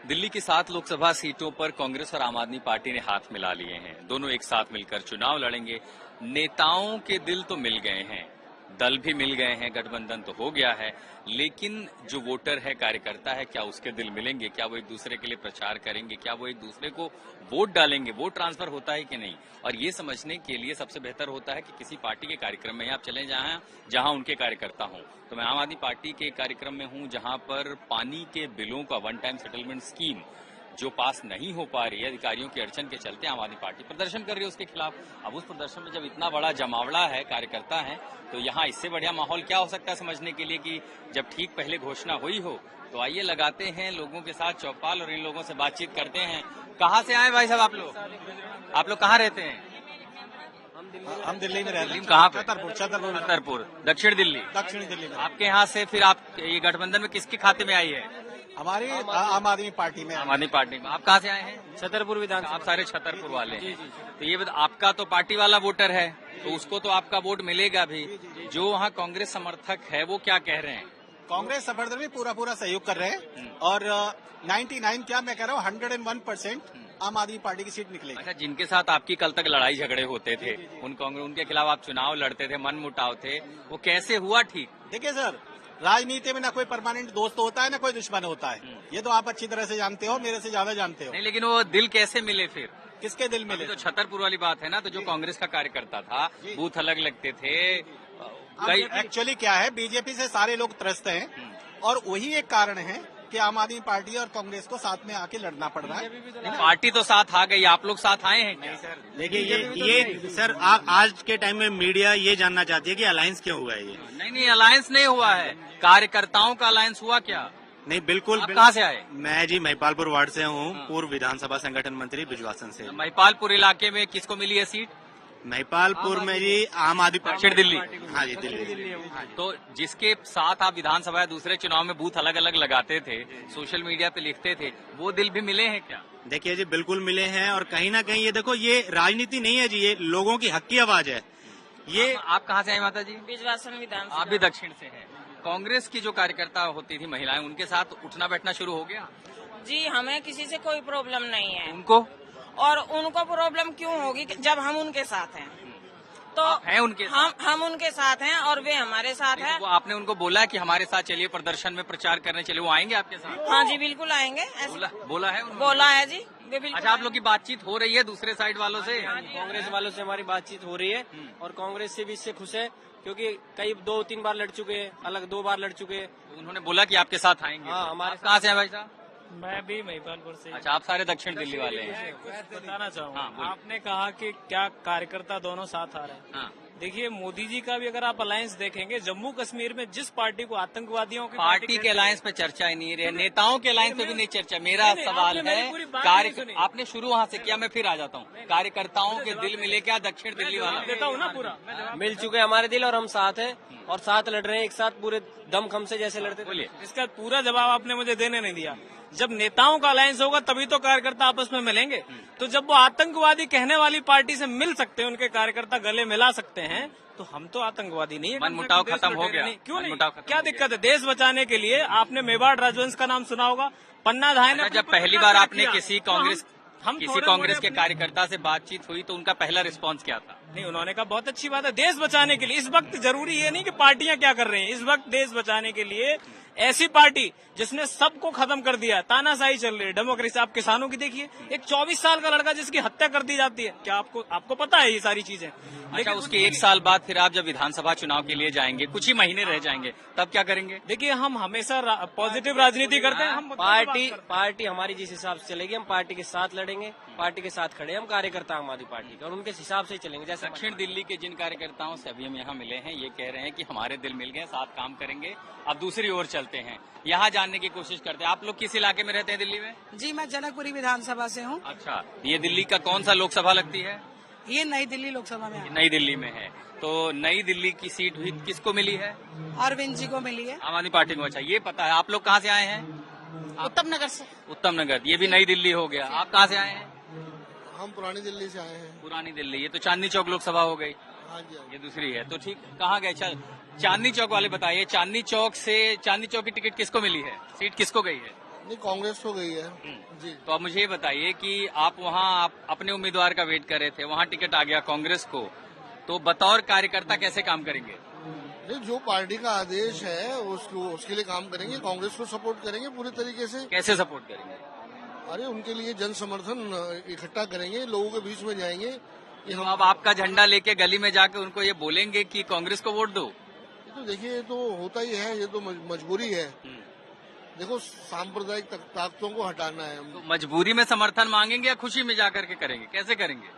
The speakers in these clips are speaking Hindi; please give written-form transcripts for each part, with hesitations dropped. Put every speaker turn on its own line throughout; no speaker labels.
दिल्ली की 7 लोकसभा सीटों पर कांग्रेस और आम आदमी पार्टी ने हाथ मिला लिए हैं। दोनों एक साथ मिलकर चुनाव लड़ेंगे। नेताओं के दिल तो मिल गए हैं, दल भी मिल गए हैं, गठबंधन तो हो गया है, लेकिन जो वोटर है, कार्यकर्ता है, क्या उसके दिल मिलेंगे? क्या वो एक दूसरे के लिए प्रचार करेंगे? क्या वो एक दूसरे को वोट डालेंगे? वोट ट्रांसफर होता है कि नहीं? और ये समझने के लिए सबसे बेहतर होता है कि किसी पार्टी के कार्यक्रम में आप चले जाएं जहां उनके कार्यकर्ता हों। तो मैं आम आदमी पार्टी के कार्यक्रम में हूं, जहां पर पानी के बिलों का वन टाइम सेटलमेंट स्कीम जो पास नहीं हो पा रही है, अधिकारियों की अड़चन के चलते आम आदमी पार्टी प्रदर्शन कर रही है उसके खिलाफ। अब उस प्रदर्शन में जब इतना बड़ा जमावड़ा है, कार्यकर्ता है, तो यहाँ इससे बढ़िया माहौल क्या हो सकता है समझने के लिए कि जब ठीक पहले घोषणा हुई हो। तो आइए लगाते हैं लोगों के साथ चौपाल और इन लोगों से बातचीत करते हैं। कहाँ से आए भाई साहब आप लोग कहाँ रहते हैं?
हम दिल्ली में रहते हैं।
कहाँ पे?
छतरपुर,
दक्षिण दिल्ली।
दक्षिणी दिल्ली में।
आपके यहाँ से फिर आप ये गठबंधन में किसके खाते में आई है?
हमारी आम आदमी पार्टी में।
आम आदमी पार्टी में। आप कहाँ से आए हैं?
छतरपुर विधानसभा।
आप सारे छतरपुर वाले हैं। तो ये आपका तो पार्टी वाला वोटर है, तो उसको तो आपका वोट मिलेगा भी। जो वहाँ कांग्रेस समर्थक है वो क्या कह रहे हैं?
कांग्रेस समर्थक भी पूरा सहयोग कर रहे हैं और 99 क्या मैं कह रहा हूँ 101% आम आदमी पार्टी की सीट निकलेगी।
अच्छा, जिनके साथ आपकी कल तक लड़ाई झगड़े होते थे, उनके खिलाफ आप चुनाव लड़ते थे, मन मुटाव थे, वो कैसे हुआ ठीक?
देखिए सर, राजनीति में ना कोई परमानेंट दोस्त होता है ना कोई दुश्मन होता है। ये तो आप अच्छी तरह से जानते हो, मेरे से ज्यादा जानते हो।
नहीं, लेकिन वो दिल कैसे मिले फिर?
किसके दिल मिले?
तो छतरपुर वाली बात है ना, तो जो कांग्रेस का कार्यकर्ता था, बूथ अलग लगते थे।
एक्चुअली क्या है, बीजेपी से सारे लोग त्रस्त हैं और वही एक कारण है कि आम आदमी पार्टी और कांग्रेस को साथ में आके लड़ना पड़ रहा है।
पार्टी तो साथ आ गई, आप लोग साथ आए हैं क्या? सर
देखिए ये सर आज के टाइम में मीडिया ये जानना चाहती है कि अलायंस क्यों हुआ है ये?
नहीं, अलायंस नहीं हुआ है, कार्यकर्ताओं का अलायंस हुआ क्या?
नहीं, बिल्कुल।
आप कहाँ से आए?
मैं जी महिपालपुर वार्ड से हूँ, पूर्व विधानसभा संगठन मंत्री बिजवासन से।
महिपालपुर इलाके में किसको मिली है सीट?
महिपालपुर में जी आम आदमी पार्टी।
दक्षिण दिल्ली।
हाँ जी, दिल्ली।
तो जिसके साथ आप विधानसभा या दूसरे चुनाव में बूथ अलग अलग लगाते थे, सोशल मीडिया पे लिखते थे, वो दिल भी मिले हैं क्या?
देखिए जी, बिल्कुल मिले हैं और कहीं ना कहीं ये देखो, ये राजनीति नहीं है जी, ये लोगों की हक की आवाज है। ये
आप कहाँ से आए माता जी?
बिजवासन विधानसभा।
आप भी दक्षिण से हैं। कांग्रेस की जो कार्यकर्ता होती थी महिलाएं, उनके साथ उठना बैठना शुरू हो गया?
जी, हमें किसी से कोई प्रॉब्लम नहीं है।
उनको?
और उनको प्रॉब्लम क्यों होगी जब हम उनके साथ हैं? तो
हैं उनके साथ?
हम उनके साथ हैं और वे हमारे साथ हैं।
वो आपने उनको बोला कि हमारे साथ चलिए, प्रदर्शन में प्रचार करने चलिए, वो आएंगे आपके साथ?
हाँ जी, बिल्कुल आएंगे।
बोला है उन्होंने?
बोला है जी, वे बिल्कुल।
अच्छा, आप लोग की बातचीत हो रही है दूसरे साइड वालों से?
कांग्रेस वालों से हमारी बातचीत हो रही है और कांग्रेस से भी इससे खुश है, क्योंकि कई 2-3 बार लड़ चुके हैं, अलग 2 बार लड़ चुके हैं।
तो उन्होंने बोला कि आपके साथ आएंगे।
हाँ, हमारे
कहाँ से हैं भाई साहब?
मैं भी महिपालपुर से।
अच्छा, आप सारे दक्षिण दिल्ली वाले हैं।
कुछ बताना चाहूँगा।
हाँ, बोलिए।
आपने कहा कि क्या कार्यकर्ता दोनों साथ आ रहे हैं।
हाँ।
देखिए, मोदी जी का भी अगर आप अलायंस देखेंगे, जम्मू कश्मीर में जिस पार्टी को आतंकवादियों की
पार्टी के अलायंस पे चर्चा ही नहीं रही, नेताओं के अलायंस पे भी नहीं चर्चा। मेरा
नहीं,
सवाल
आपने
है,
मेरी पूरी बात नहीं सुनी।
आपने शुरू वहाँ से किया, मैं फिर आ जाता हूँ। कार्यकर्ताओं के दिल मिले क्या दक्षिण दिल्ली वाले?
देता हूँ ना पूरा।
मिल चुके हैं हमारे दिल और हम साथ हैं और साथ लड़ रहे हैं, एक साथ पूरे दमखम से जैसे लड़ते थे।
बोलिए।
इसका पूरा जवाब आपने मुझे देने नहीं दिया। जब नेताओं का अलायंस होगा तभी तो कार्यकर्ता आपस में मिलेंगे। तो जब वो आतंकवादी कहने वाली पार्टी से मिल सकते हैं, उनके कार्यकर्ता गले मिला सकते हैं, तो हम तो आतंकवादी नहीं है।
मनमुटाव खत्म हो गया?
क्यों नहीं?
मनमुटाव खत्म
क्या
हो
दिक्कत है? देश बचाने के लिए आपने मेवाड़ राजवंश का नाम सुना होगा। पन्ना धाय ने
जब पहली बार आपने किसी कांग्रेस
कांग्रेस
के कार्यकर्ता से बातचीत हुई तो उनका पहला रिस्पांस क्या था?
नहीं, उन्होंने कहा बहुत अच्छी बात है, देश बचाने के लिए इस वक्त जरूरी ये नहीं कि पार्टियां क्या कर रही हैं। इस वक्त देश बचाने के लिए ऐसी पार्टी जिसने सबको खत्म कर दिया, तानाशाही चल रही है, डेमोक्रेसी। आप किसानों की देखिए, एक 24 साल का लड़का जिसकी हत्या कर दी जाती है, क्या आपको पता है ये सारी चीजें?
अच्छा, उसके 1 साल बाद फिर आप जब विधानसभा चुनाव के लिए जाएंगे, कुछ ही महीने रह जाएंगे, तब क्या करेंगे?
देखिए, हम हमेशा पॉजिटिव राजनीति करते हैं। हम
पार्टी हमारी जिस हिसाब से चलेगी, हम पार्टी के साथ लड़ेंगे, पार्टी के साथ खड़े। हम कार्यकर्ता आम आदमी पार्टी के और उनके हिसाब से चलेंगे। जैसे
दक्षिण दिल्ली के जिन कार्यकर्ताओं से अभी हम यहाँ मिले हैं, ये कह रहे हैं कि हमारे दिल मिल गए, साथ काम करेंगे। अब दूसरी ओर चलते हैं, यहाँ जानने की कोशिश करते हैं। आप लोग किस इलाके में रहते हैं दिल्ली में?
जी, मैं जनकपुरी विधानसभा से हूँ।
अच्छा, ये दिल्ली का कौन सा लोकसभा लगती है?
ये नई दिल्ली लोकसभा में है।
नई दिल्ली में है। तो नई दिल्ली की सीट हुई किसको मिली है?
अरविंद जी को मिली है।
आम आदमी पार्टी को। अच्छा, ये पता है। आप लोग कहाँ से आए हैं?
उत्तम नगर से।
उत्तम नगर, ये भी नई दिल्ली हो गया। आप कहाँ से आए हैं?
हम पुरानी दिल्ली से आए हैं।
पुरानी दिल्ली, ये तो चांदनी चौक लोकसभा हो गई।
हाँ जी,
ये दूसरी है। तो ठीक, कहाँ गए? चल, चांदनी चौक वाले बताइए, चांदनी चौक की टिकट किसको मिली है? सीट किसको गई है?
नहीं, कांग्रेस तो गई है जी।
तो अब मुझे ये बताइए कि आप वहाँ आप अपने उम्मीदवार का वेट कर रहे थे, वहाँ टिकट आ गया कांग्रेस को, तो बतौर कार्यकर्ता कैसे काम करेंगे?
नहीं, जो पार्टी का आदेश है उसके लिए काम करेंगे, कांग्रेस को सपोर्ट करेंगे पूरे तरीके से।
कैसे सपोर्ट करेंगे?
अरे उनके लिए जन समर्थन इकट्ठा करेंगे, लोगों के बीच में जाएंगे कि
तो अब आपका झंडा लेके गली में जाके उनको ये बोलेंगे कि कांग्रेस को वोट दो?
तो देखिए, ये तो होता ही है, ये तो मजबूरी है। देखो, सांप्रदायिक ताकतों को हटाना है हम।
तो मजबूरी में समर्थन मांगेंगे या खुशी में जाकर के करेंगे? कैसे करेंगे?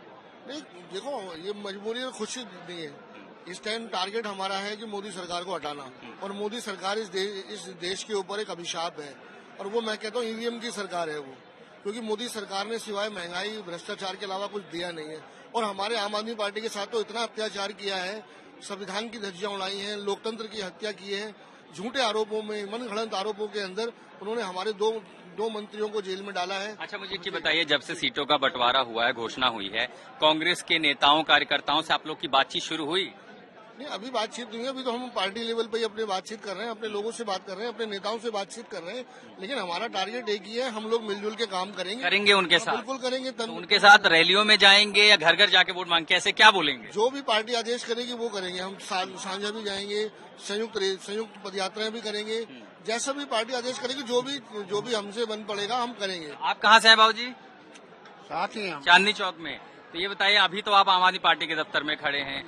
नहीं, देखो, ये मजबूरी और खुशी नहीं है। इस टाइम टारगेट हमारा है कि मोदी सरकार को हटाना, और मोदी सरकार इस देश के ऊपर एक अभिशाप है, और वो मैं कहता हूँ ईवीएम की सरकार है वो, क्योंकि मोदी सरकार ने सिवाय महंगाई भ्रष्टाचार के अलावा कुछ दिया नहीं है। और हमारे आम आदमी पार्टी के साथ तो इतना अत्याचार किया है, संविधान की धज्जियां उड़ाई हैं, लोकतंत्र की हत्या की है, झूठे आरोपों में, मनगढ़ंत आरोपों के अंदर उन्होंने हमारे दो मंत्रियों को जेल में डाला है।
अच्छा, मुझे ये बताइए, जब से सीटों का बंटवारा हुआ है, घोषणा हुई है, कांग्रेस के नेताओं कार्यकर्ताओं से आप लोग की बातचीत शुरू हुई?
नहीं, अभी बातचीत नहीं है। अभी तो हम पार्टी लेवल पे ही अपने बातचीत कर रहे हैं, अपने लोगों से बात कर रहे हैं, अपने नेताओं से बातचीत कर रहे हैं, लेकिन हमारा टारगेट एक ही है, हम लोग मिलजुल के काम करेंगे
उनके साथ?
बिल्कुल करेंगे।
तो उनके साथ रैलियों में जाएंगे या घर घर जाके वोट मांग, कैसे क्या बोलेंगे?
जो भी पार्टी आदेश करेगी वो करेंगे। हम साझा भी जाएंगे, संयुक्त पदयात्राएं भी करेंगे, जैसा भी पार्टी आदेश करेगी, जो भी हमसे बन पड़ेगा हम करेंगे।
आप कहाँ से हैं बाबूजी?
साथ ही हम
चांदनी चौक में। तो ये बताइए, अभी तो आप आम आदमी पार्टी के दफ्तर में खड़े हैं,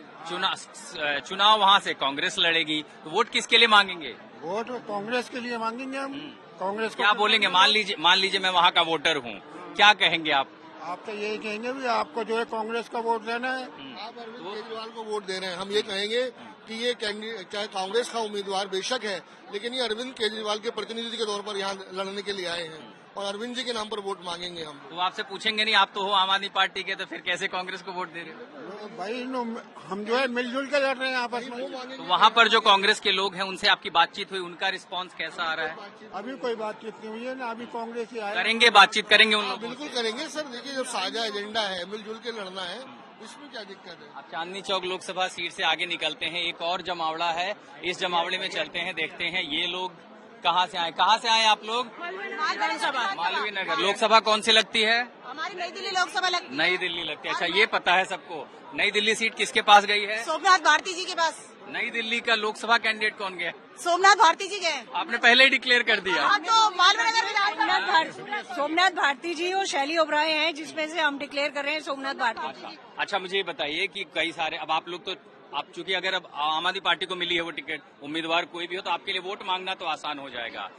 चुनाव वहाँ से कांग्रेस लड़ेगी, तो वोट किसके लिए मांगेंगे?
वोट कांग्रेस के लिए मांगेंगे हम। कांग्रेस को
क्या बोलेंगे? मान लीजिए मैं वहाँ का वोटर हूँ, क्या कहेंगे आप?
आप तो यही कहेंगे भी आपको जो है कांग्रेस का वोट देना है। आप अरविंद केजरीवाल को वोट दे रहे हैं, हम ये कहेंगे कि ये कैंडिडेट चाहे कांग्रेस का उम्मीदवार बेशक है, लेकिन ये अरविंद केजरीवाल के प्रतिनिधि के तौर पर यहाँ लड़ने के लिए आए हैं, और अरविंद जी के नाम पर वोट मांगेंगे हम।
तो आपसे पूछेंगे नहीं, आप तो हो आम आदमी पार्टी के, तो फिर कैसे कांग्रेस को वोट दे रहे हो?
भाई हम जो है मिलजुल के लड़ रहे हैं आपस में।
तो वहाँ पर जो कांग्रेस के लोग हैं उनसे आपकी बातचीत हुई, उनका रिस्पांस कैसा आ रहा है?
अभी कोई बातचीत नहीं हुई है ना, अभी कांग्रेस ही आया।
करेंगे बातचीत, करेंगे उन लोगों
बिल्कुल करेंगे सर। देखिए, जब साझा एजेंडा है, मिलजुल के लड़ना है, इसमें क्या दिक्कत है?
आप चांदनी चौक लोकसभा सीट से आगे निकलते हैं, एक और जमावड़ा है, इस जमावड़े में चलते हैं, देखते हैं ये लोग कहाँ से आए आप लोग? मालवीय नगर। लोकसभा कौन सी लगती है?
हमारी नई दिल्ली लोकसभा लगती है।
नई दिल्ली लगती है। अच्छा, ये पता है सबको। नई दिल्ली सीट किसके पास गई है?
सोमनाथ भारती जी के पास।
नई दिल्ली का लोकसभा कैंडिडेट कौन गया?
सोमनाथ भारती जी गए।
आपने पहले ही डिक्लेयर कर दिया।
हम तो मालवीय नगर सोमनाथ भारती जी और शैली ओबराय हैं, जिसमें से हम डिक्लेयर कर रहे हैं सोमनाथ भारती जी।
अच्छा, मुझे ये बताइए कि कई सारे, अब आप लोग तो, आप चूंकि अगर अब आम आदमी पार्टी को मिली है वो टिकट, उम्मीदवार कोई भी हो, तो आपके लिए वोट मांगना तो आसान हो जाएगा।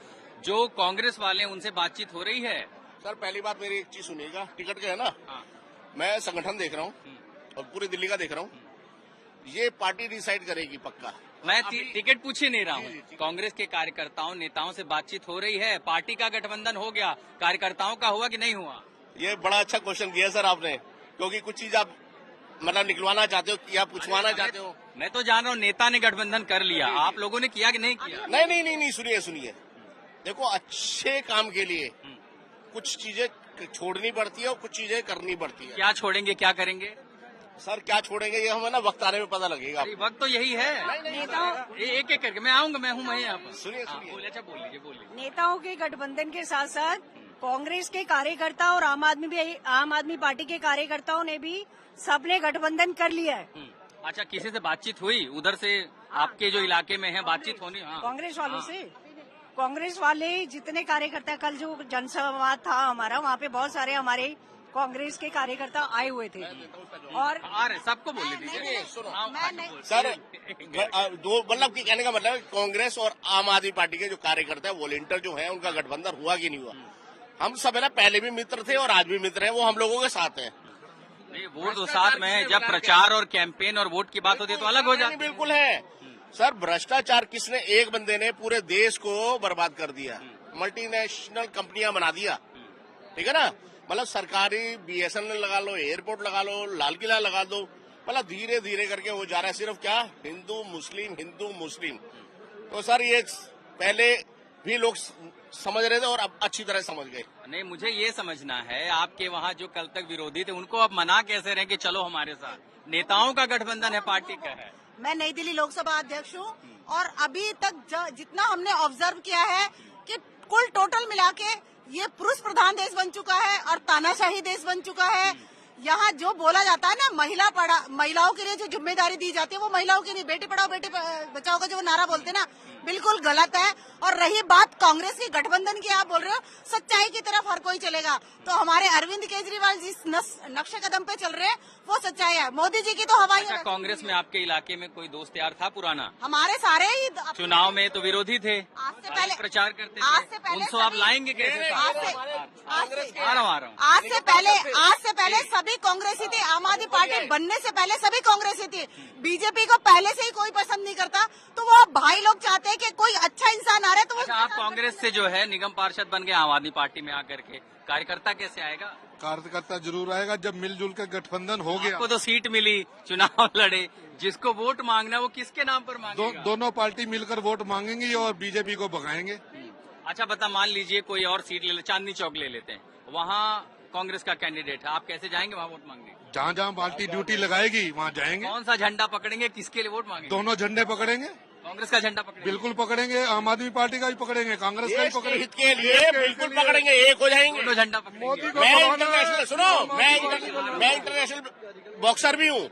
जो कांग्रेस वाले हैं उनसे बातचीत हो रही है?
सर, पहली बात मेरी एक चीज सुनिएगा, टिकट का है ना, मैं संगठन देख रहा हूँ और पूरी दिल्ली का देख रहा हूँ, ये पार्टी डिसाइड करेगी पक्का।
मैं टिकट पूछ ही नहीं रहा हूँ। कांग्रेस के कार्यकर्ताओं नेताओं से बातचीत हो रही है, पार्टी का गठबंधन हो गया, कार्यकर्ताओं का हुआ कि नहीं हुआ?
ये बड़ा अच्छा क्वेश्चन किया सर आपने, क्योंकि कुछ चीज आप मतलब निकलवाना चाहते हो या पूछवाना चाहते हो।
मैं तो जान रहा हूँ नेता ने गठबंधन कर लिया, आप लोगों ने किया कि नहीं किया?
नहीं, सुनिए, देखो, अच्छे काम के लिए कुछ चीजें छोड़नी पड़ती है और कुछ चीजें करनी पड़ती है।
क्या छोड़ेंगे, क्या करेंगे?
सर, क्या छोड़ेंगे ये हमें ना वक्त आने में पता लगेगा।
वक्त तो यही है।
नेताओं
एक एक करके मैं आऊंगा, मैं हूँ यहाँ पर।
सुनिए।
अच्छा, बोल लीजिए।
नेताओं के गठबंधन के साथ साथ कांग्रेस के कार्यकर्ता और आम आदमी पार्टी के कार्यकर्ताओं ने भी सबने गठबंधन कर लिया है।
अच्छा, किसी से बातचीत हुई उधर से? आपके जो इलाके में है बातचीत होनी?
कांग्रेस वालों से। कांग्रेस वाले जितने कार्यकर्ता, कल जो जनसंवाद था हमारा, वहाँ पे बहुत सारे हमारे कांग्रेस के कार्यकर्ता आए हुए थे, और
सबको बोलने दीजिए।
सर, मतलब की कहने का मतलब है, कांग्रेस और आम आदमी पार्टी के जो कार्यकर्ता है, वॉलेंटियर जो है, उनका गठबंधन हुआ कि नहीं हुआ? हम सब है ना, पहले भी मित्र थे और आज भी मित्र हैं, वो हम लोगों के साथ हैं।
नहीं, वोट तो साथ में है, जब प्रचार और कैंपेन और वोट की बात होती है तो अलग हो जाता है।
बिल्कुल है सर, भ्रष्टाचार किसने, एक बंदे ने पूरे देश को बर्बाद कर दिया, मल्टीनेशनल कंपनियां बना दिया, ठीक है ना। मतलब सरकारी BSNL लगा लो, एयरपोर्ट लगा लो, लाल किला लगा दो, मतलब धीरे धीरे करके वो जा रहा है। सिर्फ क्या, हिंदू मुस्लिम। तो सर, ये पहले भी लोग समझ रहे थे और अब अच्छी तरह समझ गए।
नहीं, मुझे ये समझना है, आपके वहाँ जो कल तक विरोधी थे उनको अब मना कैसे रहे कि चलो हमारे साथ? नेताओं का गठबंधन है, पार्टी का है।
मैं नई दिल्ली लोकसभा अध्यक्ष हूँ, और अभी तक जितना हमने ऑब्जर्व किया है कि कुल टोटल मिला के ये पुरुष प्रधान देश बन चुका है और तानाशाही देश बन चुका है। यहाँ जो बोला जाता है ना, महिलाओं के लिए जो जिम्मेदारी दी जाती है वो महिलाओं के लिए, बेटी पढ़ाओ बेटी बचाओ का जो नारा बोलते हैं ना, बिल्कुल गलत है। और रही बात कांग्रेस की गठबंधन की, आप बोल रहे हो सच्चाई की तरफ हर कोई चलेगा, तो हमारे अरविंद केजरीवाल जिस नक्शे कदम पे चल रहे हैं वो सच्चाई है। मोदी जी की तो हवाई।
अच्छा, कांग्रेस में आपके इलाके में कोई दोस्त यार था पुराना?
हमारे सारे ही
चुनाव में तो विरोधी थे,
आज से पहले
प्रचार करते
आज
थे,
से पहले
उनको आप लाएंगे कैसे?
आज से पहले सभी कांग्रेसी थे। आम आदमी पार्टी बनने से पहले सभी कांग्रेसी थी। बीजेपी को पहले से ही कोई पसंद नहीं करता, तो वो भाई लोग चाहते हैं कि कोई अच्छा इंसान आ रहा है तो वो।
अच्छा, आप कांग्रेस से जो है निगम पार्षद बन गए आम आदमी पार्टी में आकर के, कार्यकर्ता कैसे आएगा?
कार्यकर्ता जरूर आएगा जब मिलजुल कर गठबंधन हो गया।
आपको तो सीट मिली, चुनाव लड़े, जिसको वोट मांगना वो किसके नाम पर मांगेगा?
दोनों पार्टी मिलकर वोट मांगेंगी और बीजेपी को भगाएंगे।
अच्छा बता, मान लीजिए कोई और सीट ले ले, चांदनी चौक ले लेते हैं, वहाँ कांग्रेस का कैंडिडेट है, आप कैसे जाएंगे वहाँ वोट मांगने?
जहाँ जहाँ पार्टी ड्यूटी लगाएगी वहाँ जाएंगे।
कौन सा झंडा पकड़ेंगे, किसके लिए वोट मांगेंगे?
दोनों झंडे पकड़ेंगे।
कांग्रेस का झंडा पकड़ेंगे?
बिल्कुल पकड़ेंगे, आम आदमी पार्टी का भी पकड़ेंगे, कांग्रेस का भी पकड़ेंगे।
हित के लिए बिल्कुल पकड़ेंगे, एक हो जाएंगे।
दोनों झंडा पकड़ेंगे।
मोदी को
मैं इंटरनेशनल, सुनो, मैं इंटरनेशनल बॉक्सर भी हूँ।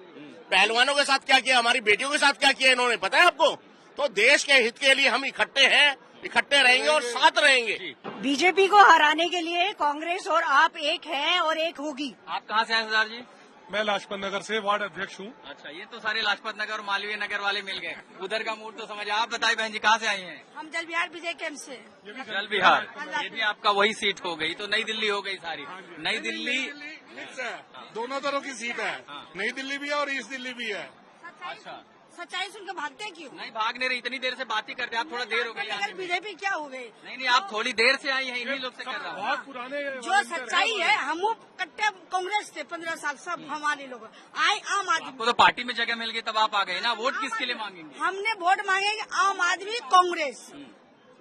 पहलवानों के साथ क्या किया, हमारी बेटियों के साथ क्या किया इन्होंने, पता है आपको? तो देश के हित के लिए हम इकट्ठे हैं, इकट्ठे रहेंगे और साथ रहेंगे।
बीजेपी को हराने के लिए कांग्रेस और आप एक है और एक होगी।
आप कहाँ से हैं सरदार जी?
मैं लाजपत नगर से वार्ड अध्यक्ष हूँ।
अच्छा, ये तो सारे लाजपत नगर और मालवीय नगर वाले मिल गए, उधर का मूड तो समझ। आप बताइए बहन जी, कहाँ से आई हैं?
हम जल बिहार विजय कैंप से।
जल बिहार, ये भी आपका वही सीट हो गई, तो नई दिल्ली हो गई सारी। नई दिल्ली
दोनों तरह की सीट है, नई दिल्ली भी है और ईस्ट दिल्ली भी है।
अच्छा,
सच्चाई सुनकर भागते हैं क्यों?
नहीं भाग नहीं रही, इतनी देर से बात ही करते हैं आप, थोड़ा देर हो गई आने में।
बीजेपी क्या हो गई?
नहीं, आप थोड़ी देर से आई हैं, इन्हीं लोग से कर रहा हूँ।
बहुत पुराने
जो सच्चाई है, हम वो कट्टे कांग्रेस थे 15 साल, सब हमारे लोग आए आम आदमी।
आपको तो पार्टी में जगह मिल गई तब आप आ गए ना। वोट किसके लिए मांगेंगे?
हमने वोट मांगेंगे आम आदमी कांग्रेस,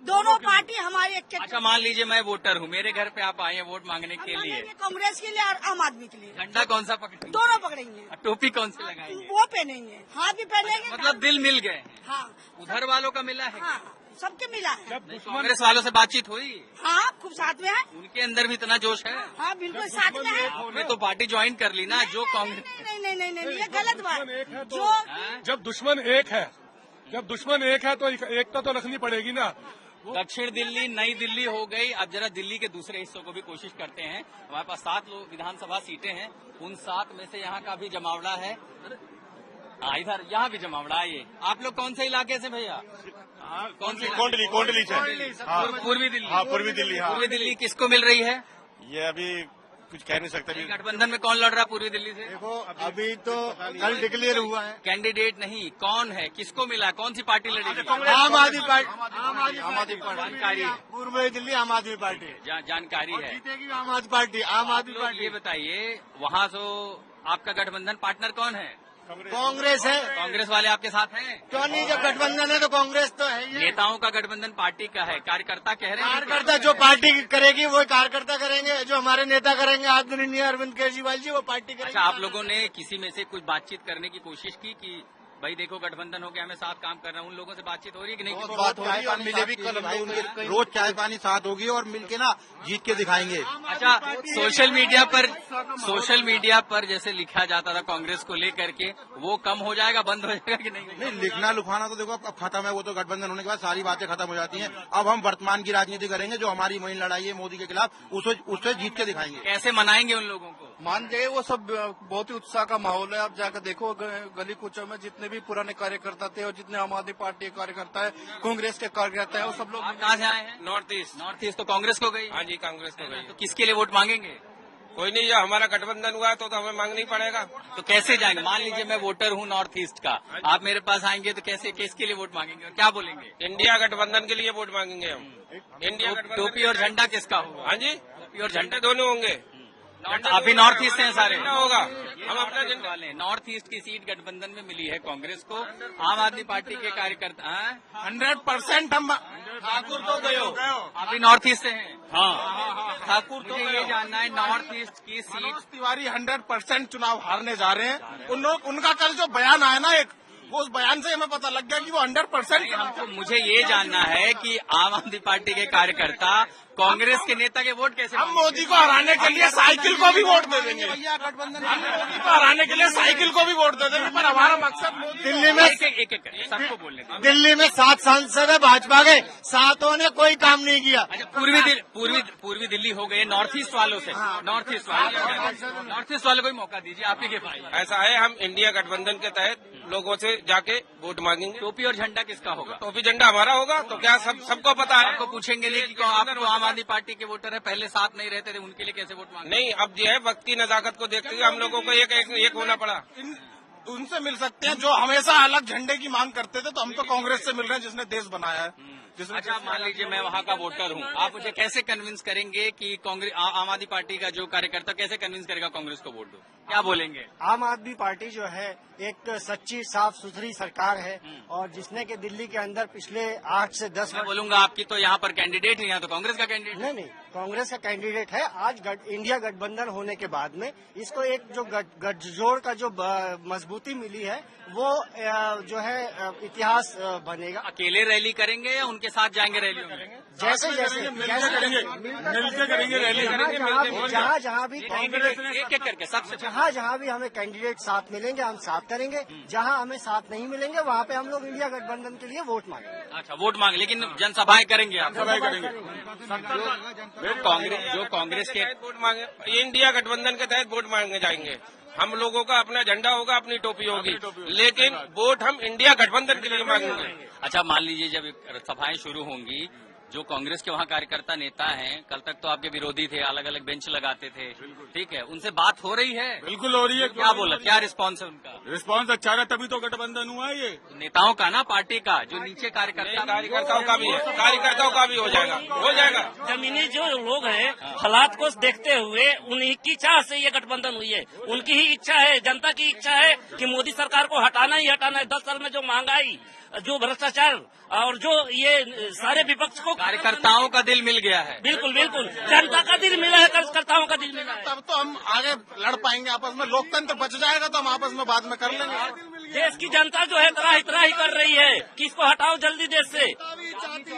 दोनों पार्टी हमारे एक।
अच्छा, मान लीजिए मैं वोटर हूँ, मेरे घर पे आप आए हैं वोट मांगने के लिए,
कांग्रेस के लिए और आम आदमी के लिए।
झंडा कौन सा पकड़ेंगे?
दोनों पकड़ेंगे।
टोपी कौन सी लगाएंगे?
वो पहनेंगे, हाथ भी पहनेंगे।
मतलब दिल मिल गए?
हाँ,
उधर वालों का मिला है?
हाँ, सबके मिला है।
कांग्रेस वालों से बातचीत हुई?
हाँ, खूब साथ में है।
उनके अंदर भी इतना जोश है?
हाँ, बिल्कुल साथ में है।
आपने तो पार्टी ज्वाइन कर ली ना, जो कांग्रेस।
नहीं, ये गलत बात। जो
जब दुश्मन एक है तो एकता तो रखनी पड़ेगी ना।
दक्षिण दिल्ली नई दिल्ली हो गई। अब जरा दिल्ली के दूसरे हिस्सों को भी कोशिश करते हैं। हमारे पास 7 विधानसभा सीटें हैं, उन 7 में से यहाँ का भी जमावड़ा है। इधर यहाँ भी जमावड़ा है। ये आप लोग कौन से इलाके से भैया? कौन से?
कोंडली से।
पूर्वी दिल्ली।
हाँ, पूर्वी दिल्ली। हाँ,
पूर्वी दिल्ली किसको मिल रही है?
ये अभी कुछ कह नहीं सकते।
गठबंधन में कौन लड़ रहा है पूर्वी दिल्ली से?
देखो अभी तो कल डिक्लेयर हुआ है।
कैंडिडेट नहीं, कौन है, किसको मिला, कौन सी पार्टी लड़ेगी?
आम आदमी पार्टी। आम आदमी
जानकारी है?
पूर्वी दिल्ली आम आदमी पार्टी
जानकारी है।
जीतेगी आम आदमी पार्टी। आम आदमी पार्टी।
ये बताइए, वहाँ तो आपका गठबंधन पार्टनर कौन है?
कांग्रेस है।
कांग्रेस वाले आपके साथ हैं?
क्यों नहीं, जब गठबंधन है तो कांग्रेस तो है ही।
नेताओं का गठबंधन पार्टी का है, कार्यकर्ता कह रहे हैं।
कार्यकर्ता जो पार्टी करेगी वो कार्यकर्ता करेंगे, जो हमारे नेता करेंगे आदरणीय अरविंद केजरीवाल जी, वो पार्टी करेंगे।
अच्छा, आप लोगों ने किसी में से कुछ बातचीत करने की कोशिश की कि भाई देखो गठबंधन हो गया, हमें साथ काम करना है? उन लोगों से बातचीत हो रही है कि नहीं?
बात हो रही है और मिले भी कल रोज चाय पानी साथ होगी और मिलके ना जीत के दिखाएंगे।
अच्छा, सोशल मीडिया पर जैसे लिखा जाता था कांग्रेस को लेकर के, वो कम हो जाएगा, बंद हो जाएगा कि नहीं?
नहीं, लिखना लुखाना तो देखो अब खत्म है, वो तो गठबंधन होने के बाद सारी बातें खत्म हो जाती हैं। अब हम वर्तमान की राजनीति करेंगे, जो हमारी मुहिम लड़ाई है मोदी के खिलाफ, उससे जीत के दिखाएंगे।
कैसे मनाएंगे उन लोगों को?
मान जाइए, वो सब बहुत ही उत्साह का माहौल है। आप जाकर देखो गली कूचों में जितने भी पुराने कार्यकर्ता थे और जितने आम आदमी पार्टी के कार्यकर्ता है, कांग्रेस के कार्यकर्ता है, वो सब लोग।
आप कहाँ से आए हैं?
North east.
नॉर्थ ईस्ट तो कांग्रेस को गई?
हाँ जी, कांग्रेस को गई।
तो किसके लिए वोट मांगेंगे?
कोई नहीं, जब हमारा गठबंधन हुआ है तो हमें मांगना ही पड़ेगा।
तो कैसे जाएंगे? मान लीजिए मैं वोटर हूँ नॉर्थ ईस्ट का, आप मेरे पास आएंगे तो कैसे, किसके लिए वोट मांगेंगे और क्या बोलेंगे?
इंडिया गठबंधन के लिए वोट मांगेंगे हम। इंडिया गठबंधन।
टोपी और झंडा किसका होगा?
हाँ जी,
टोपी और झंडा
दोनों होंगे।
अभी नॉर्थ ईस्ट हैं सारे?
होगा, हम अपना झंडा
वाले। नॉर्थ ईस्ट की सीट गठबंधन में मिली है कांग्रेस को। आम आदमी पार्टी के कार्यकर्ता
100% हम
ठाकुर तो गए हो, अभी नॉर्थ ईस्ट से हैं? हाँ, ठाकुर तो ये जानना है, नॉर्थ ईस्ट की सीट
तिवारी 100% चुनाव हारने जा रहे हैं। उनका कल जो बयान आया ना, एक
वो उस बयान से हमें पता लग गया कि वो 100%।
हमको मुझे ये जानना है कि आम आदमी पार्टी के कार्यकर्ता कांग्रेस के नेता के वोट कैसे,
हम मोदी को हराने के लिए साइकिल को भी वोट दे देंगे, हम मोदी को हराने के लिए साइकिल को भी वोट दे देंगे, पर हमारा मकसद
दिल्ली में एक सबको बोलने दें।
दिल्ली में 7 सांसद है भाजपा के, 7 ने कोई काम नहीं किया।
अच्छा, पूर्वी दिल्ली हो गए नॉर्थ ईस्ट वालों से, नॉर्थ ईस्ट वालों को ही मौका दीजिए, आपके के भाई।
ऐसा है, हम इंडिया गठबंधन के तहत लोगों से जाके वोट मांगेंगे।
टोपी और झंडा किसका होगा?
टोपी झंडा हमारा होगा, तो क्या सबको पता है?
आपको पूछेंगे नहीं कि आप तो आम आदमी पार्टी के वोटर है, पहले साथ नहीं रहते थे, उनके लिए कैसे वोट मांगे?
नहीं, अब जो है वक्त की नजाकत को देखते हुए हम लोगों को एक होना पड़ा।
उनसे मिल सकते हैं जो हमेशा अलग झंडे की मांग करते थे, तो हम तो कांग्रेस से मिल रहे हैं जिसने देश बनाया है।
अच्छा, मान लीजिए मैं वहाँ का वोटर हूँ, आप मुझे कैसे कन्विंस करेंगे कि कांग्रेस आम आदमी पार्टी का जो कार्यकर्ता कैसे कन्विंस करेगा कांग्रेस को वोट दो? क्या बोलेंगे?
आम आदमी पार्टी जो है एक सच्ची साफ सुथरी सरकार है, और जिसने कि दिल्ली के अंदर पिछले 8 से 10
मैं बोलूंगा आपकी तो यहाँ पर कैंडिडेट है, यहाँ तो कांग्रेस का कैंडिडेट
नहीं, कांग्रेस का कैंडिडेट है। आज इंडिया गठबंधन होने के बाद में इसको एक जो गठजोड़ का जो मजबूती मिली है, वो जो है इतिहास बनेगा।
अकेले रैली करेंगे या उनके साथ जाएंगे रैलियों में?
जैसे
मिलकर करेंगे रैली,
जहाँ भी
एक करके सबसे
जहाँ भी हमें कैंडिडेट साथ मिलेंगे हम साथ करेंगे, जहाँ हमें साथ नहीं मिलेंगे वहाँ पे हम लोग इंडिया गठबंधन के लिए वोट मांगेंगे।
अच्छा, वोट मांगे, लेकिन जनसभाएं करेंगे आप?
सभाएं करेंगे।
जो कांग्रेस के
वोट मांगे, इंडिया गठबंधन के तहत वोट मांगे जाएंगे। हम लोगों का अपना झंडा होगा, अपनी टोपी होगी, लेकिन वोट हम इंडिया गठबंधन के लिए मांगेंगे।
अच्छा, मान लीजिए जब सभाएं शुरू होंगी, जो कांग्रेस के वहाँ कार्यकर्ता नेता हैं, कल तक तो आपके विरोधी थे, अलग अलग बेंच लगाते थे, ठीक है, उनसे बात हो रही है?
बिल्कुल हो रही है।
क्या बोला, क्या रिस्पांस है उनका?
रिस्पांस अच्छा रहा, तभी तो गठबंधन हुआ है। ये
नेताओं का ना, पार्टी का, जो नीचे
कार्यकर्ताओं का भी है, कार्यकर्ताओं का भी हो जाएगा।
जमीनी जो लोग हैं, हालात को देखते हुए उन्हीं की चाह से ये गठबंधन हुई है, उनकी ही इच्छा है, जनता की इच्छा है कि मोदी सरकार को हटाना ही हटाना है। 10 साल में जो महंगाई, जो भ्रष्टाचार और जो ये सारे विपक्ष को,
कार्यकर्ताओं का दिल मिल गया है।
बिल्कुल बिल्कुल, जनता का दिल मिला है, कार्यकर्ताओं का दिल मिला है।
तब तो हम आगे लड़ पाएंगे आपस में, लोकतंत्र बच जाएगा तो हम आपस में बाद में कर लेंगे।
देश की जनता जो है त्राही कर रही है कि इसको हटाओ जल्दी देश से।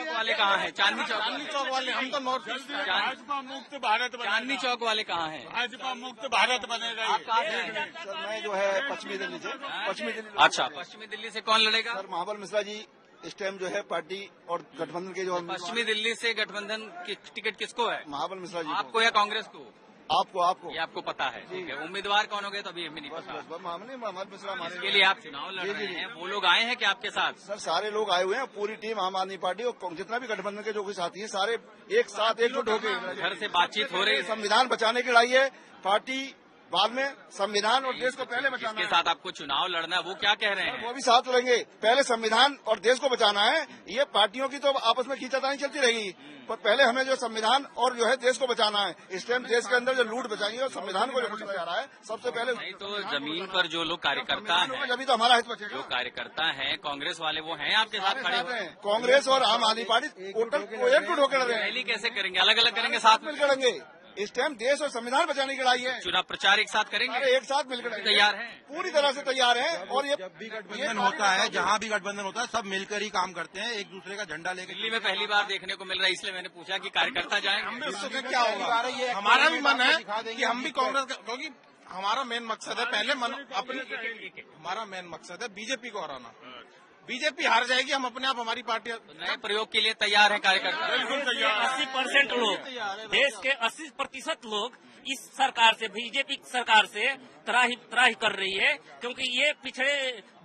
वाले कहाँ हैं? चांदनी चौक
वाले, हम तो नॉर्थ ईस्ट
भाजपा मुक्त भारत,
चांदनी चौक वाले कहाँ हैं?
भाजपा मुक्त भारत बनेगा।
सर मैं जो है पश्चिमी दिल्ली से,
अच्छा, पश्चिमी दिल्ली से कौन लड़ेगा?
सर महाबल मिश्रा जी इस टाइम जो है पार्टी और गठबंधन के जो
पश्चिमी दिल्ली से गठबंधन की टिकट किसको है?
महाबल मिश्रा जी
आपको या कांग्रेस को?
आपको
ये आपको पता है, ठीक है। उम्मीदवार कौन हो गए तो अभी हमें नहीं पता।
महाबल मिश्रा
इसके लिए आप चुनाव लड़ रहे हैं, वो लोग आए हैं कि आपके साथ?
सर सारे लोग आए हुए हैं, पूरी टीम आम आदमी पार्टी और जितना भी गठबंधन के जो कोई साथी है, सारे एक साथ एकजुट होकर
घर से बातचीत हो रही है।
संविधान बचाने की लड़ाई है, पार्टी बाद में संविधान और देश को पहले बचाना है।
जिसके साथ आपको चुनाव लड़ना है वो क्या कह रहे हैं?
वो भी साथ लड़ेंगे, पहले संविधान और देश को बचाना है। ये पार्टियों की तो आपस में खींचातानी चलती रहेगी, पर पहले हमें जो संविधान और जो है देश को बचाना है। इस टाइम देश के अंदर जो लूट बचाएंगे और संविधान को जो बचाया जा रहा है, सबसे पहले
नहीं तो जमीन पर जो लोग कार्यकर्ता हैं,
अभी तो हमारा हित बचेगा।
जो कार्यकर्ता हैं कांग्रेस वाले, वो हैं आपके साथ खड़े हुए?
कांग्रेस और आम आदमी पार्टी टोटल एकजुट होकर लड़ रहे हैं।
रैली कैसे करेंगे? अलग अलग करेंगे, साथ में
करेंगे। इस टाइम देश और संविधान बचाने की लड़ाई है।
चुनाव प्रचार एक साथ करेंगे,
एक साथ मिलकर
तैयार हैं,
पूरी तरह से तैयार हैं। और ये
जब भी गठबंधन होता है, जहाँ भी गठबंधन होता है, सब मिलकर ही काम करते हैं, एक दूसरे का झंडा लेकर।
दिल्ली में पहली बार देखने को मिल रहा है, इसलिए मैंने पूछा कि कार्यकर्ता जाएंगे।
क्या होगा? हमारा भी मन है कि हम भी कांग्रेस, क्योंकि हमारा मेन मकसद है, पहले हमारा मेन मकसद है बीजेपी को हराना। बीजेपी हार जाएगी, हम अपने आप हमारी पार्टी
नए प्रयोग के लिए तैयार है कार्यकर्ता।
बिल्कुल तैयार।
80% लोग, देश के 80% लोग इस सरकार से, बीजेपी सरकार से त्राही कर रही है, क्योंकि ये पिछड़े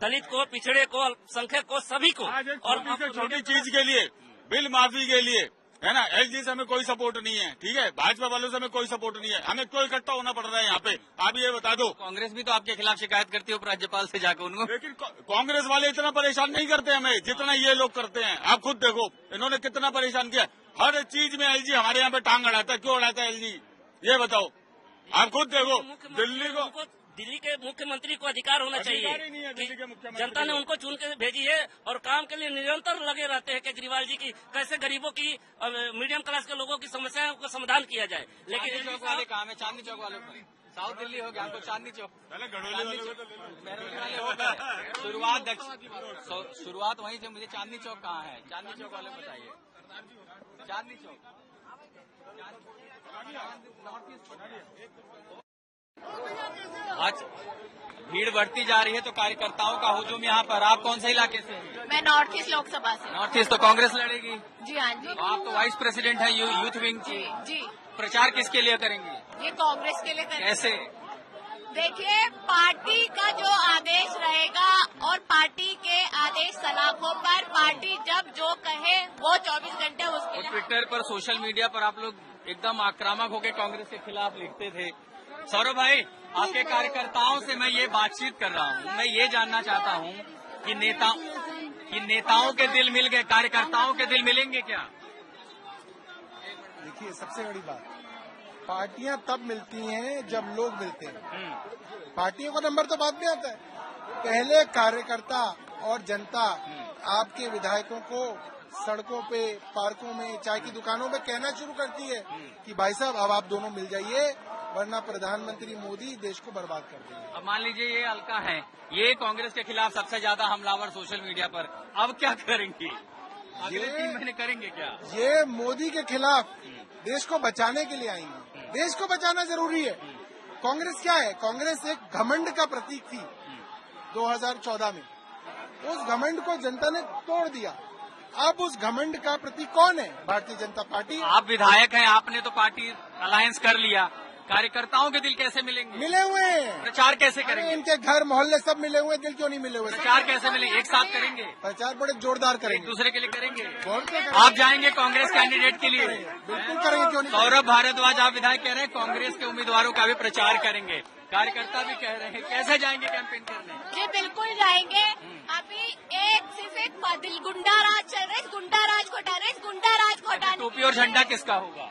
दलित को, पिछड़े को, अल्पसंख्यक को, सभी को,
और छोटी चीज के लिए, बिल माफी के लिए, है ना, एलजी से हमें कोई सपोर्ट नहीं है, ठीक है, भाजपा वालों से हमें कोई सपोर्ट नहीं है, हमें क्यों इकट्ठा होना पड़ रहा है यहाँ पे? आप ये बता दो।
कांग्रेस भी तो आपके खिलाफ शिकायत करती है उपराज्यपाल से जाकर उनको।
लेकिन कांग्रेस वाले इतना परेशान नहीं करते हमें जितना ये लोग करते हैं। आप खुद देखो इन्होंने कितना परेशान किया, हर चीज में एलजी हमारे यहाँ पे टांग अड़ाता है। क्यों अड़ाता है एलजी, ये बताओ, आप खुद देखो।
दिल्ली के मुख्यमंत्री को अधिकार होना चाहिए कि जनता ने उनको चुन के भेजी है और काम के लिए निरंतर लगे रहते हैं केजरीवाल जी की कैसे गरीबों की, मीडियम क्लास के लोगों की समस्याओं का समाधान किया जाए। लेकिन
चांदनी चौक वाले काम है, चांदनी चौक वाले साउथ दिल्ली हो गया, हमको चांदनी चौक
पहले
मेहरौली वाले हो गए। शुरुआत वहीं से। मुझे चांदनी चौक कहाँ है? चांदनी चौक वाले बताइए। चांदनी चौक आज भीड़ बढ़ती जा रही है तो कार्यकर्ताओं का हुजूम यहाँ पर। आप कौन से इलाके से हैं?
मैं नॉर्थ ईस्ट लोकसभा से।
नॉर्थ ईस्ट तो कांग्रेस लड़ेगी?
जी हाँ जी।
आप तो वाइस प्रेसिडेंट है यूथ विंग की।
जी।
प्रचार किसके लिए करेंगे?
ये कांग्रेस के लिए करेंगे।
कैसे?
देखिए, पार्टी का जो आदेश रहेगा और पार्टी के आदेश सलाखों पर पार्टी जब जो कहे वो 24 घंटे उसके लिए।
ट्विटर पर, सोशल मीडिया पर आप लोग एकदम आक्रामक होकर कांग्रेस के खिलाफ लिखते थे। सौरभ भाई, आपके कार्यकर्ताओं से मैं ये बातचीत कर रहा हूँ, मैं ये जानना चाहता हूँ कि नेताओं के दिल मिल गए, कार्यकर्ताओं के दिल मिलेंगे क्या?
देखिए, सबसे बड़ी बात, पार्टियां तब मिलती हैं जब लोग मिलते हैं। पार्टियों का नंबर तो बाद में आता है। पहले कार्यकर्ता और जनता आपके विधायकों को सड़कों पे, पार्कों में, चाय की दुकानों पे कहना शुरू करती है कि भाई साहब अब आप दोनों मिल जाइए, वरना प्रधानमंत्री मोदी देश को बर्बाद कर देंगे।
अब मान लीजिए ये अलका है, ये कांग्रेस के खिलाफ सबसे ज्यादा हमलावर सोशल मीडिया पर, अब क्या करेंगे? अगले 3 महीने करेंगे क्या?
ये मोदी के खिलाफ देश को बचाने के लिए आएंगे। देश को बचाना जरूरी है। कांग्रेस क्या है? कांग्रेस एक घमंड का प्रतीक थी 2014 में। उस घमंड को जनता ने तोड़ दिया। अब उस घमंड का प्रतीक कौन है? भारतीय जनता पार्टी।
आप विधायक हैं, आपने तो पार्टी अलायंस कर लिया, कार्यकर्ताओं के दिल कैसे मिलेंगे?
मिले हुए हैं।
प्रचार कैसे करेंगे?
इनके घर मोहल्ले सब मिले हुए, दिल क्यों नहीं मिले हुए?
प्रचार कैसे मिलेंगे? एक साथ करेंगे?
प्रचार बड़े जोरदार करेंगे,
एक दूसरे के लिए करेंगे।
करेंगे।
आप जाएंगे कांग्रेस कैंडिडेट के लिए?
बिल्कुल करेंगे, क्यों नहीं?
सौरभ भारद्वाज, आप विधायक कह रहे हैं कांग्रेस के उम्मीदवारों का भी प्रचार करेंगे, कार्यकर्ता भी कह रहे हैं, कैसे जाएंगे कैंपेन करने?
जी बिल्कुल जाएंगे। अभी सिर्फ एक गुंडा राज चल रहा है, गुंडा राज को हटा रहे, गुंडा राज को हटाने।
टोपी और झंडा किसका होगा?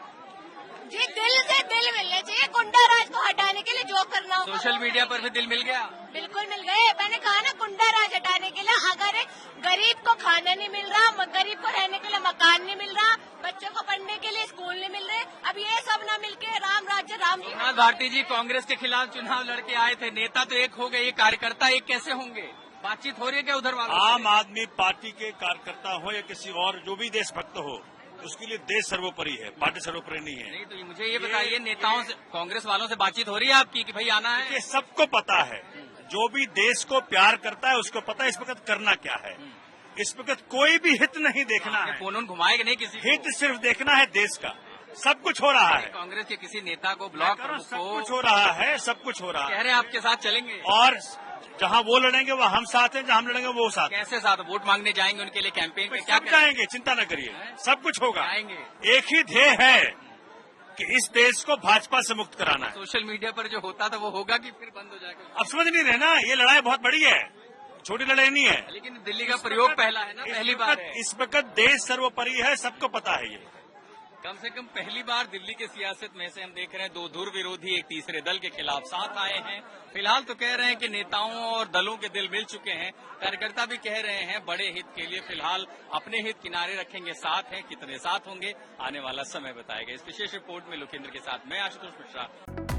जी दिल से दिल मिलने चाहिए। गुंडा राज को हटाने के लिए जो करना होगा।
सोशल मीडिया पर भी दिल मिल गया?
बिल्कुल मिल गए। मैंने कहा ना, गुंडा राज हटाने के लिए अगर गरीब को खाना नहीं मिल रहा, गरीब को रहने के लिए मकान नहीं मिल रहा, बच्चों को पढ़ने के लिए स्कूल नहीं मिल रहे, अब ये सब न मिलके राम राज्य राम जी।
सोमनाथ भारती जी कांग्रेस के खिलाफ चुनाव लड़के आए थे, नेता तो एक हो गए, ये कार्यकर्ता एक कैसे होंगे? बातचीत हो रही है क्या उधर वालों से?
आम आदमी पार्टी के कार्यकर्ता हो या किसी और जो भी देशभक्त हो, उसके लिए देश सर्वोपरि है, पार्टी सर्वोपरि नहीं है।
नहीं तो मुझे ये बताइए, नेताओं से, कांग्रेस वालों से बातचीत हो रही है आपकी कि भाई आना है?
सबको पता है, जो भी देश को प्यार करता है उसको पता है इस वक्त करना क्या है। इस वक्त कोई भी हित नहीं देखना है,
फोन घुमाएगा नहीं किसी,
हित सिर्फ देखना है देश का। सब कुछ हो रहा है।
कांग्रेस के किसी नेता को ब्लॉक,
सब कुछ हो रहा है, सब कुछ हो रहा है।
कह रहे हैं आपके साथ चलेंगे,
और जहाँ वो लड़ेंगे वो हम साथ हैं, जहाँ हम लड़ेंगे वो साथ।
कैसे साथ? वोट मांगने जाएंगे उनके लिए कैंपेन में? क्या
जाएंगे, चिंता न करिए, सब कुछ होगा।
आएंगे।
एक ही ध्येय है कि इस देश को भाजपा से मुक्त कराना है।
सोशल मीडिया पर जो होता था वो होगा कि फिर बंद हो जाएगा?
अब समझ नहीं रहे ना, ये लड़ाई बहुत बड़ी है, छोटी लड़ाई नहीं है।
लेकिन दिल्ली का प्रयोग पहला है ना, पहली बार है।
इस वक्त देश सर्वोपरि है, सबको पता है। ये
कम से कम पहली बार दिल्ली की सियासत में से हम देख रहे हैं 2 धुर विरोधी एक तीसरे दल के खिलाफ साथ आए हैं। फिलहाल तो कह रहे हैं कि नेताओं और दलों के दिल मिल चुके हैं, कार्यकर्ता भी कह रहे हैं बड़े हित के लिए फिलहाल अपने हित किनारे रखेंगे, साथ हैं। कितने साथ होंगे आने वाला समय बताएगा। इस विशेष रिपोर्ट में लोकेंद्र के साथ मैं आशुतोष मिश्रा।